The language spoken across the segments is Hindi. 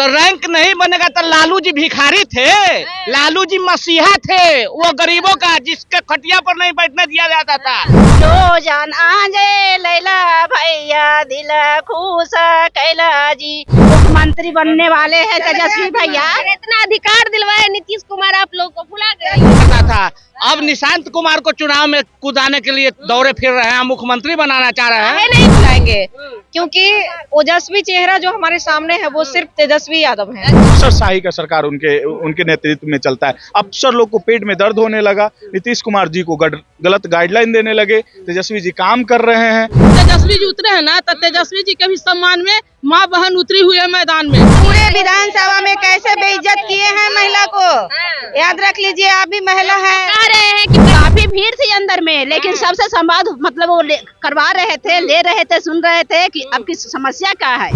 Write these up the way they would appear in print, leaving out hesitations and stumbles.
तो रैंक नहीं बनेगा तो लालू जी भिखारी थे, लालू जी मसीहा थे, वो गरीबों का जिसके खटिया पर नहीं बैठने दिया जाता था। जो जान आजे लैला भैया दिल खुश कैला जी। मुख्यमंत्री बनने वाले हैं तेजस्वी भैया। इतना अधिकार दिलवाए नीतीश कुमार, आप लोग को भुला गए था। अब निशांत कुमार को चुनाव में कूदाने के लिए दौरे फिर रहे हैं, मुख्यमंत्री बनाना चाह रहे हैं। नहीं बुलाएंगे क्योंकि ओजस्वी चेहरा जो हमारे सामने है वो सिर्फ तेजस्वी यादव है। अफसरशाही का सरकार उनके नेतृत्व में चलता है। अफसर लोग को पेट में दर्द होने लगा, नीतीश कुमार जी को गलत गाइडलाइन देने लगे, तेजस्वी जी काम कर रहे हैं। तेजस्वी जी उतरे हैं ना, तो तेजस्वी जी के भी सम्मान में माँ बहन उतरी हुई है मैदान में। पूरे विधानसभा में कैसे बेइज्जत किए हैं महिला को, याद रख लीजिए, आप भी महिला हैं। कह रहे हैं कि काफी भीड़ थी अंदर में, लेकिन सबसे संवाद मतलब वो करवा रहे थे, ले रहे थे, सुन रहे थे कि आपकी समस्या क्या है।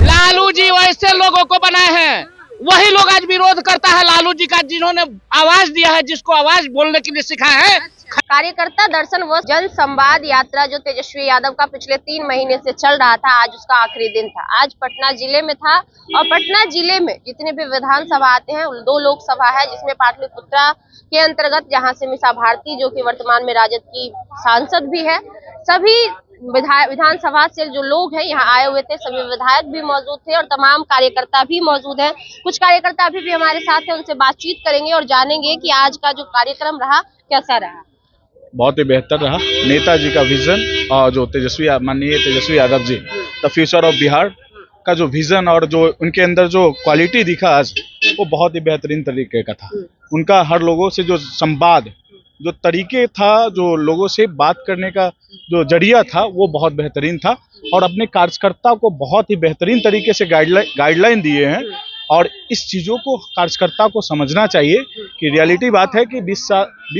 लालू जी वैसे लोगों को बनाए हैं, वही लोग आज विरोध करता है लालू जी का, जिन्होंने आवाज दिया है, जिसको आवाज बोलने के लिए सिखाया है। कार्यकर्ता दर्शन व जन संवाद यात्रा जो तेजस्वी यादव का पिछले 3 महीने से चल रहा था, आज उसका आखिरी दिन था। आज पटना जिले में था और पटना जिले में जितने भी विधानसभा आते हैं 2 लोकसभा है, जिसमें पाटलिपुत्रा के अंतर्गत जहां से मीसा भारती जो कि वर्तमान में राजद की सांसद भी है, सभी विधानसभा से जो लोग हैं यहाँ आए हुए थे, सभी विधायक भी मौजूद थे और तमाम कार्यकर्ता भी मौजूद हैं। कुछ कार्यकर्ता अभी भी हमारे साथ हैं, उनसे बातचीत करेंगे और जानेंगे कि आज का जो कार्यक्रम रहा कैसा रहा। बहुत ही बेहतर रहा। नेताजी का विजन और जो माननीय Tejashwi Yadav ji the future of Bihar का जो विजन और जो उनके अंदर जो क्वालिटी दिखा आज, वो बहुत ही बेहतरीन तरीके का था। उनका हर लोगों से जो संवाद, जो तरीके था, जो लोगों से बात करने का जो जरिया था, वो बहुत बेहतरीन था और अपने कार्यकर्ता को बहुत ही बेहतरीन तरीके से गाइडलाइन दिए हैं। और इस चीज़ों को कार्यकर्ता को समझना चाहिए कि रियलिटी बात है कि 20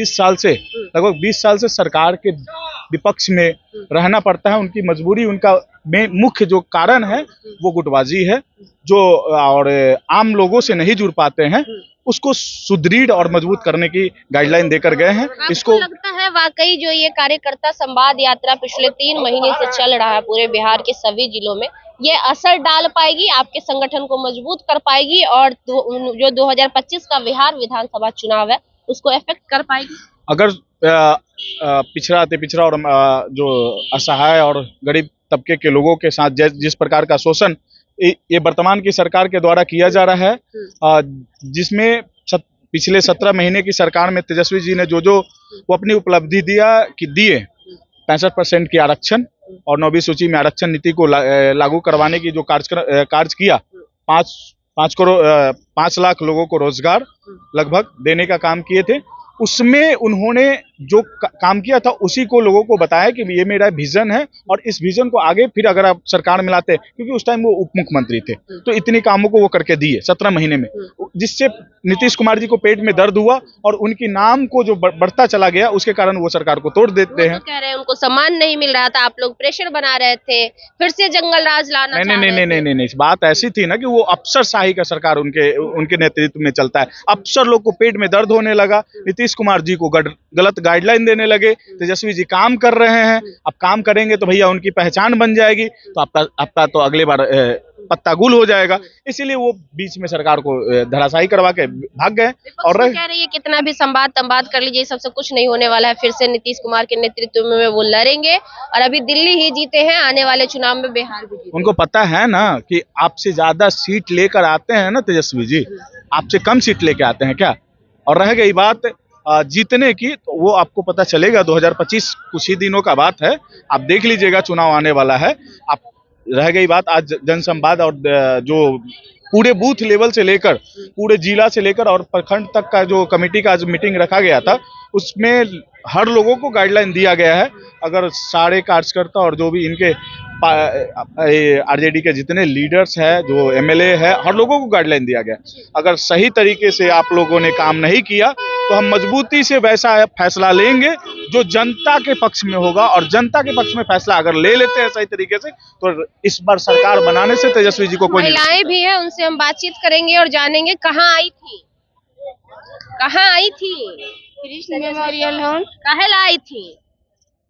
साल से लगभग 20 साल से सरकार के विपक्ष में रहना पड़ता है। उनकी मजबूरी, उनका मुख्य जो कारण है वो गुटबाजी है, जो और आम लोगों से नहीं जुड़ पाते हैं, उसको सुदृढ़ और मजबूत करने की गाइडलाइन देकर गए हैं। इसको लगता है वाकई जो ये कार्यकर्ता संवाद यात्रा पिछले 3 महीने से चल रहा है पूरे बिहार के सभी जिलों में, ये असर डाल पाएगी, आपके संगठन को मजबूत कर पाएगी और जो 2025 का बिहार विधानसभा चुनाव है उसको इफेक्ट कर पाएगी। अगर पिछड़ा और जो असहाय और गरीब तबके के लोगों के साथ जिस प्रकार का शोषण ये वर्तमान की सरकार के द्वारा किया जा रहा है, जिसमें पिछले 17 महीने की सरकार में तेजस्वी जी ने जो वो अपनी उपलब्धि दिए 65% की आरक्षण और 9वीं सूची में आरक्षण नीति को लागू करवाने की जो कार्य किया, 5 लाख लोगों को रोजगार लगभग देने का काम किए थे। उसमें उन्होंने जो काम किया था उसी को लोगों को बताया कि ये मेरा विजन है और इस विजन को आगे फिर अगर आप सरकार में लाते, क्योंकि उस टाइम वो उप मुख्यमंत्री थे, तो इतने कामों को वो करके दिए 17 महीने में, जिससे नीतीश कुमार जी को पेट में दर्द हुआ और उनकी नाम को जो बढ़ता चला गया, उसके कारण वो सरकार को तोड़ देते हैं। कह रहे हैं उनको सम्मान नहीं मिल रहा था, आप लोग प्रेशर बना रहे थे, फिर से जंगल राज लाना नहीं, बात ऐसी थी ना कि वो अफसरशाही का सरकार उनके नेतृत्व में चलता है। अफसर लोग को पेट में दर्द होने लगा, नीतीश कुमार जी को गलत गाइडलाइन देने लगे, तेजस्वी जी काम कर रहे हैं। अब काम करेंगे तो भैया उनकी पहचान बन जाएगी, तो आपका तो अगले बार पत्ता गुल हो जाएगा। इसीलिए वो बीच में सरकार को धराशायी करवा के भाग गए। और कह रही है कितना भी संवाद कर लीजिए, सबसे कुछ नहीं होने वाला है, फिर से नीतीश कुमार के नेतृत्व में वो लड़ेंगे और अभी दिल्ली ही जीते हैं, आने वाले चुनाव में बिहार भी जीते। उनको पता है ना कि आपसे ज्यादा सीट लेकर आते हैं ना तेजस्वी जी, आपसे कम सीट लेके आते हैं क्या। और रह गई बात जीतने की, तो वो आपको पता चलेगा 2025 कुछ ही दिनों का बात है, आप देख लीजिएगा, चुनाव आने वाला है। आप रह गई बात आज जनसंवाद और जो पूरे बूथ लेवल से लेकर पूरे जिला से लेकर और प्रखंड तक का जो कमेटी का आज मीटिंग रखा गया था, उसमें हर लोगों को गाइडलाइन दिया गया है। अगर सारे कार्यकर्ता और जो भी इनके आरजेडी के जितने लीडर्स हैं, जो एमएलए है, हर लोगों को गाइडलाइन दिया गया। अगर सही तरीके से आप लोगों ने काम नहीं किया तो हम मजबूती से वैसा फैसला लेंगे जो जनता के पक्ष में होगा, और जनता के पक्ष में फैसला अगर ले लेते हैं सही तरीके से, तो इस बार सरकार बनाने से तेजस्वी जी को कोई महिलाएं भी हैं, उनसे हम बातचीत करेंगे और जानेंगे कहाँ आई थी कृष्ण मेमोरियल होम काहे लाई थी।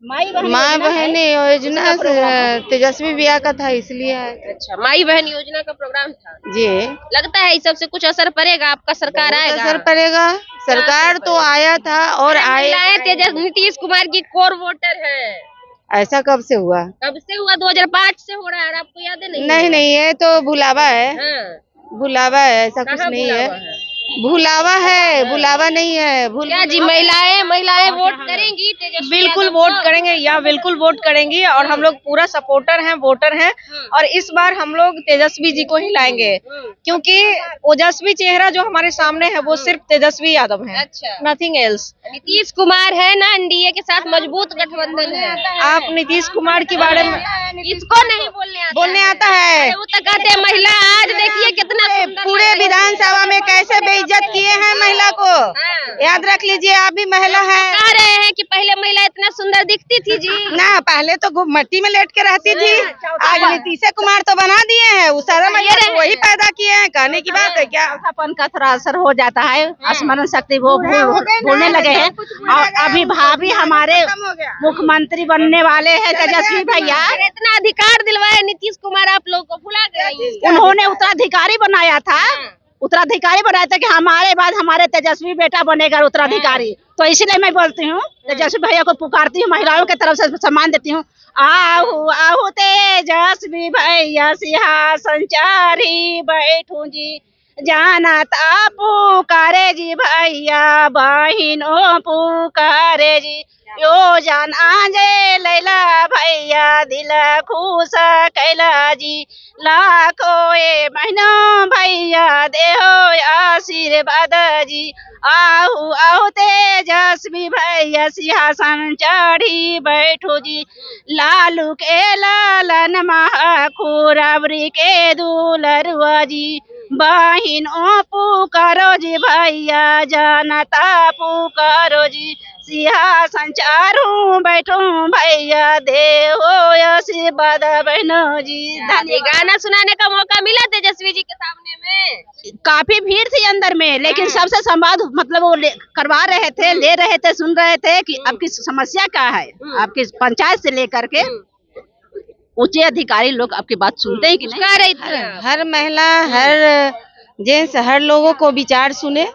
माँ बहन योजना से तेजस्वी भैया का था इसलिए है। अच्छा, माई बहन योजना का प्रोग्राम था जी, लगता है इस सबसे कुछ असर पड़ेगा, आपका सरकार आएगा? असर पड़ेगा। सरकार तो आया था और आए। नीतीश कुमार की कोर वोटर है। ऐसा कब से हुआ? कब से हुआ? 2005 से हो रहा है, आपको याद है? नहीं नहीं, ये तो भुलावा है। हाँ। भुलावा है, ऐसा कुछ कहाँ नहीं है। बुलावा है? भुलावा है, भुलावा नहीं है। क्या जी, महिलाएं वोट करेंगी तेजस्वी बिल्कुल यादव वोट को? करेंगे या बिल्कुल वोट करेंगी और हम लोग पूरा सपोर्टर हैं, वोटर हैं और इस बार हम लोग तेजस्वी जी को ही लाएंगे क्योंकि ओजस्वी चेहरा जो हमारे सामने है वो सिर्फ तेजस्वी यादव है, अच्छा। Nothing else. नीतीश कुमार है ना, एनडीए के साथ मजबूत गठबंधन है। आप नीतीश कुमार के बारे में इसको नहीं बोलने आता है। अरे वो तो कहते हैं महिला, आज देखिए कितना सुंदर पूरे लग रही है। विधानसभा में कैसे बेइज्जत किए हैं महिला को, याद रख लीजिए। आप भी महिला हैं। कह रहे हैं कि पहले महिला इतना सुंदर दिखती थी जी। ना, पहले तो मट्टी में लेट के रहती थी। आज नीतीश कुमार तो बना दिए हैं, उस सारा महिला को वही पैदा किए हैं। कहने की बात है क्या? अपन का थोड़ा असर हो जाता है, स्मरण शक्ति वो भूलने लगे हैं। और अभी भाभी हमारे मुख्यमंत्री बनने वाले हैं तेजस्वी भैया। अरे इतना अधिकार दिलवाए नीतीश कुमार, आप लोग को भुला गए। उन्होंने उत्तराधिकारी बनाया था, उत्तराधिकारी बनाया था कि हमारे बाद हमारे तेजस्वी बेटा बनेगा उत्तराधिकारी। तो इसीलिए मैं बोलती हूँ, तेजस्वी भैया को पुकारती हूँ, महिलाओं की तरफ से सम्मान देती हूँ। आहू आहू तेजस्वी भैया सिंहासन चारी बैठू जी, जाना ता पुकारे जी भैया बहिनो पुकारे जी। यो जान आजे लैला भैया दिल खुश कैला जी, लाखो ए महीनो भैया देहो आशीर्वाद जी। आहू आहू तेजस्वी भैया सिंहासन चढ़ी बैठो जी, लालू के लालन महाखुरावरी के दुलरुआ जी, बहिनो पुकारो जी भैया जनता पुकारो जी, सिंहासन चारू बैठो भैया देहो आशीर्वाद बहनो जी। ये गाना सुनाने का मौका मिला तेजस्वी जी के सामने में? काफी भीड़ थी अंदर में, लेकिन सबसे संवाद मतलब वो करवा रहे थे, ले रहे थे, सुन रहे थे कि आपकी समस्या क्या है। आपकी पंचायत से लेकर के ऊंचे अधिकारी लोग आपकी बात सुनते हैं कि नहीं? कह रही थी हर महिला, हर जेंट्स, हर लोगों को विचार सुने।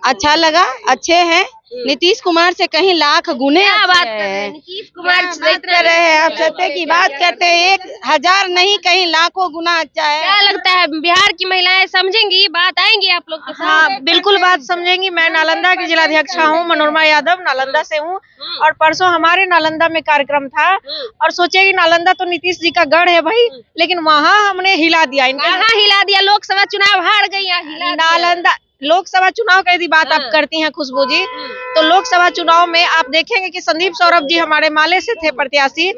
अच्छा लगा, अच्छे हैं। नीतीश कुमार से कहीं लाख गुने क्या बात अच्छे कर रहे हैं? हैं। नीतीश कुमार बात कर रहे हैं, आप सत्य की बात करते हैं। 1000 नहीं, कहीं लाखों गुना अच्छा है। क्या लगता है बिहार की महिलाएं समझेंगी बात, आएंगी आप लोग के साथ? हाँ बिल्कुल बात समझेंगी। मैं नालंदा की जिलाध्यक्ष हूँ, मनोरमा यादव, नालंदा से हूँ और परसों हमारे नालंदा में कार्यक्रम था और सोचे कि नालंदा तो नीतीश जी का गढ़ है भाई, लेकिन वहाँ हमने हिला दिया। कहाँ हिला दिया? लोकसभा चुनाव हार गई, यहाँ हिला दिया। नालंदा लोकसभा चुनाव का यदि बात आप करती हैं खुशबू जी, तो लोकसभा चुनाव में आप देखेंगे कि संदीप सौरभ जी हमारे माले से थे प्रत्याशी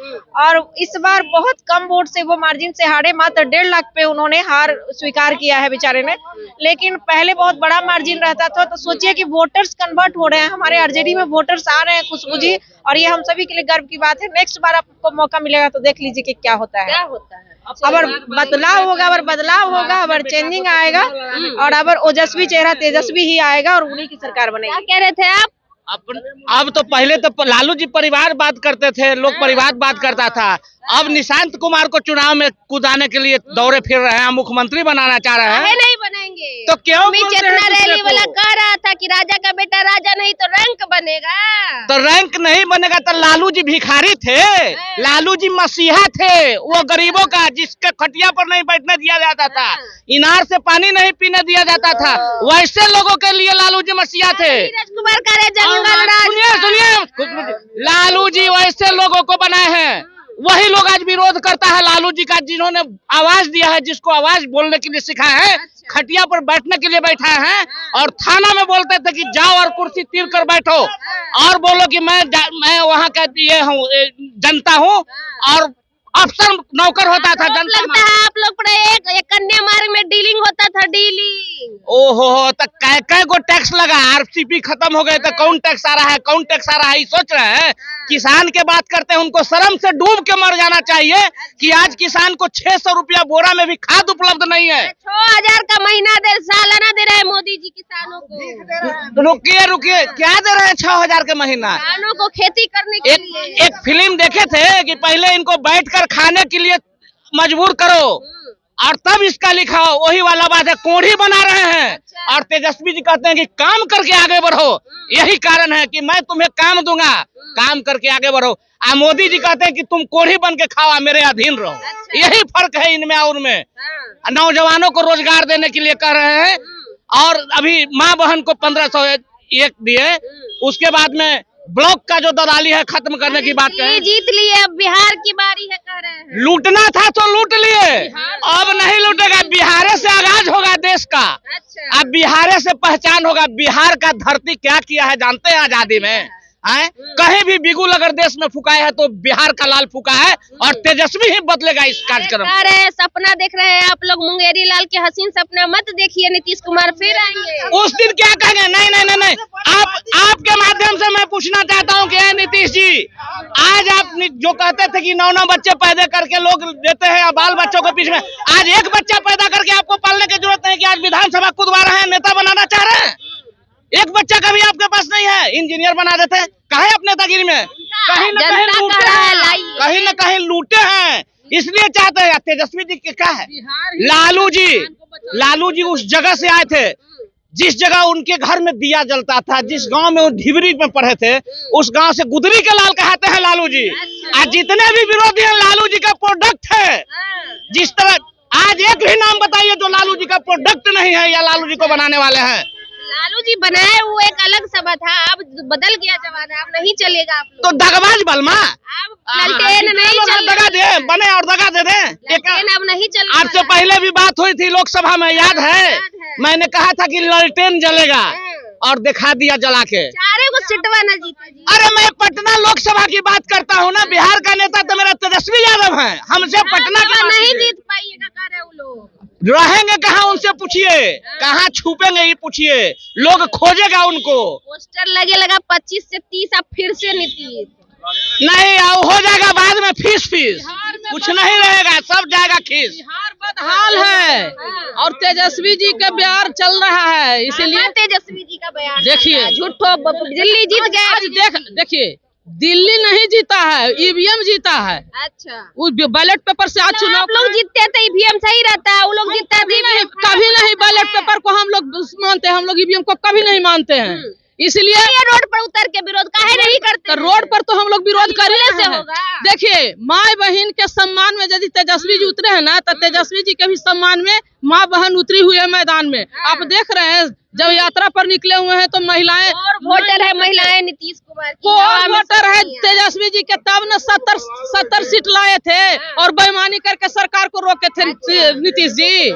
और इस बार बहुत कम वोट से वो मार्जिन से हारे। मात्र 1.5 लाख पे उन्होंने हार स्वीकार किया है बेचारे ने, लेकिन पहले बहुत बड़ा मार्जिन रहता था। तो सोचिए कि वोटर्स कन्वर्ट हो रहे हैं, हमारे आरजेडी में वोटर्स आ रहे हैं खुशबू जी, और ये हम सभी के लिए गर्व की बात है। नेक्स्ट बार आपको मौका मिलेगा तो देख लीजिए कि क्या होता है। क्या होता है? अगर बदलाव होगा, अगर बदलाव होगा, अगर चेंजिंग आएगा और अगर ओजस्वी चेहरा तेजस्वी ही आएगा और उन्हीं की सरकार बनेगी। क्या कह रहे थे आप? अब तो पहले तो लालू जी परिवार बात करते थे, लोग परिवार बात करता था। अब निशांत कुमार को चुनाव में कूदाने के लिए दौरे फिर रहे हैं, मुख्यमंत्री बनाना चाह रहे हैं। नहीं बनेंगे तो क्यों अमित बोलते हैं चेतना दूसरे रैली को? वाला कह रहा था कि राजा का बेटा राजा नहीं तो रैंक बनेगा। तो रैंक नहीं बनेगा तो लालू जी भिखारी थे, लालू जी मसीहा थे। वो गरीबों का, जिसके खटिया पर नहीं बैठने दिया जाता था, इनार से पानी नहीं पीने दिया जाता था, वैसे लोगों के लिए लालू जी मसीहा थे। कुमार का जंगल राज। सुनिए, लालू जी वैसे लोगों को बनाए हैं, वही लोग आज विरोध करता है लालू जी का, जिन्होंने आवाज दिया है, जिसको आवाज बोलने के लिए सिखाया है, खटिया पर बैठने के लिए बैठा है। और थाना में बोलते थे कि जाओ और कुर्सी तीर कर बैठो और बोलो कि मैं वहाँ का ये हूँ, जनता हूँ, और अफसर नौकर होता था जनता। लगता है आप लोग पर एक कन्या मार्ग में डीलिंग होता था, डीलिंग। ओहो, तो कै गो टैक्स लगा, आरसीपी खत्म हो गए तो कौन टैक्स आ रहा है, कौन टैक्स आ रहा है, ये सोच रहे हैं। किसान के बात करते हैं, उनको शर्म से डूब के मर जाना चाहिए कि आज किसान को 600 रुपया बोरा में भी खाद उपलब्ध नहीं है। 6000 का महीना सालाना दे रहे हैं मोदी जी किसानों को। रुकिए रुकिए, क्या दे रहे हैं 6,000 के महीना? किसानों को खेती करने के लिए। एक फिल्म देखे थे कि पहले इनको बैठकर खाने के लिए मजबूर करो और तब इसका लिखाओ, वही वाला बात है। कोढ़ी बना रहे हैं और तेजस्वी जी कहते हैं कि काम करके आगे बढ़ो। यही कारण है कि मैं तुम्हें काम दूंगा, काम करके आगे बढ़ो। मोदी जी कहते हैं कि तुम कोढ़ी बन के खाओ, मेरे अधीन रहो। यही फर्क है इनमें और उनमें। नौजवानों को रोजगार देने के लिए कह रहे हैं और अभी माँ बहन को 1501 दिए, उसके बाद में ब्लॉक का जो दलाली है खत्म करने की बात करें। जीत लिए, अब बिहार की बारी है कह रहे हैं। लूटना था तो लूट लिए, अब नहीं लूटेगा। बिहार से आगाज होगा देश का। अच्छा। अब बिहार से पहचान होगा। बिहार का धरती क्या किया है जानते हैं आजादी में? कहीं भी बिगुल अगर देश में फूका है तो बिहार का लाल फूका है और तेजस्वी ही बदलेगा इस कार्यक्रम। कह रहे हैं, सपना देख रहे हैं आप लोग, मुंगेरी लाल के हसीन सपना मत देखिए, नीतीश कुमार फिर आएंगे। उस दिन क्या कहेंगे? नहीं नहीं नहीं नहीं, आपके माध्यम से मैं पूछना चाहता हूँ कि नीतीश जी, आज आप जो कहते थे कि 9 बच्चे पैदा करके लोग देते हैं बाल बच्चों के पीछे में, आज एक बच्चा पैदा करके आपको पालने की जरूरत नहीं कि आज विधानसभा कूदवा रहे हैं, नेता बनाना चाह रहे हैं। एक बच्चा का भी आपके पास नहीं है, इंजीनियर बना देते हैं। कहे अपने नेतागिरी में कहीं न कहीं लूटे हैं, कहीं न कहीं लूटे हैं, इसलिए चाहते हैं। तेजस्वी जी क्या है? लालू जी उस जगह से आए थे जिस जगह उनके घर में दिया जलता था, जिस गांव में वो ढिबरी में पढ़े थे, उस गांव से गुदरी के लाल कहते हैं लालू जी। आज जितने भी विरोधी हैं लालू जी का प्रोडक्ट है। जिस तरह आज एक भी नाम बताइए जो लालू जी का प्रोडक्ट नहीं है या लालू जी को बनाने वाले हैं। लालू जी बनाए वो एक अलग सभा था, अब बदल गया जमाना, अब नहीं चलेगा। आप तो दगाबाज बलमा, अब ललटेन नहीं चल दगा दे बने और दगा दे दे। अब नहीं चल। आपसे पहले भी बात हुई थी लोकसभा में, याद है? मैंने कहा था कि ललटेन जलेगा और दिखा दिया जला के। चारे को सिटवा न जीते जी। अरे मैं पटना लोकसभा की बात करता हूँ ना, बिहार का नेता तो मेरा तेजस्वी यादव है। हमसे पटना का नहीं जीत पाइएगा कह रहे वो लोग। रहेंगे कहाँ उनसे पूछिए, कहाँ छुपेंगे ये पूछिए, लोग खोजेगा उनको। पोस्टर लगे लगा 25 से 30, अब फिर से नीतीश नहीं हो जाएगा बाद में फीस कुछ नहीं रहेगा, सब जाएगा खीस। बिहार बदहाल है और तेजस्वी जी का बिहार चल रहा है, इसीलिए तेजस्वी जी का बयान देखिए। झूठो दिल्ली जीत गए। देखिए दिल्ली नहीं जीता है, ईवीएम जीता है। अच्छा, वो बैलेट पेपर से आज चुनाव आप लोग जीतते तो ईवीएम सही रहता है, वो लोग जीतता है कभी नहीं। बैलेट पेपर को हम लोग मानते हैं, हम लोग ईवीएम को कभी नहीं मानते हैं। इसलिए रोड पर उतर के विरोध काहे नहीं करते? तो रोड पर तो हम लोग विरोध कर ही से रहे होगा। हैं। देखिए माँ बहन के सम्मान में यदि तेजस्वी जी उतरे हैं ना, तो तेजस्वी जी के भी सम्मान में माँ बहन उतरी हुई है मैदान में। आप देख रहे हैं जब यात्रा पर निकले हुए हैं तो महिलाएं और वोटर है, महिलाएं नीतीश कुमार की और वोटर है तेजस्वी जी के, तब न 70 सीट लाए थे और बेईमानी करके सरकार को रोके थे नीतीश जी।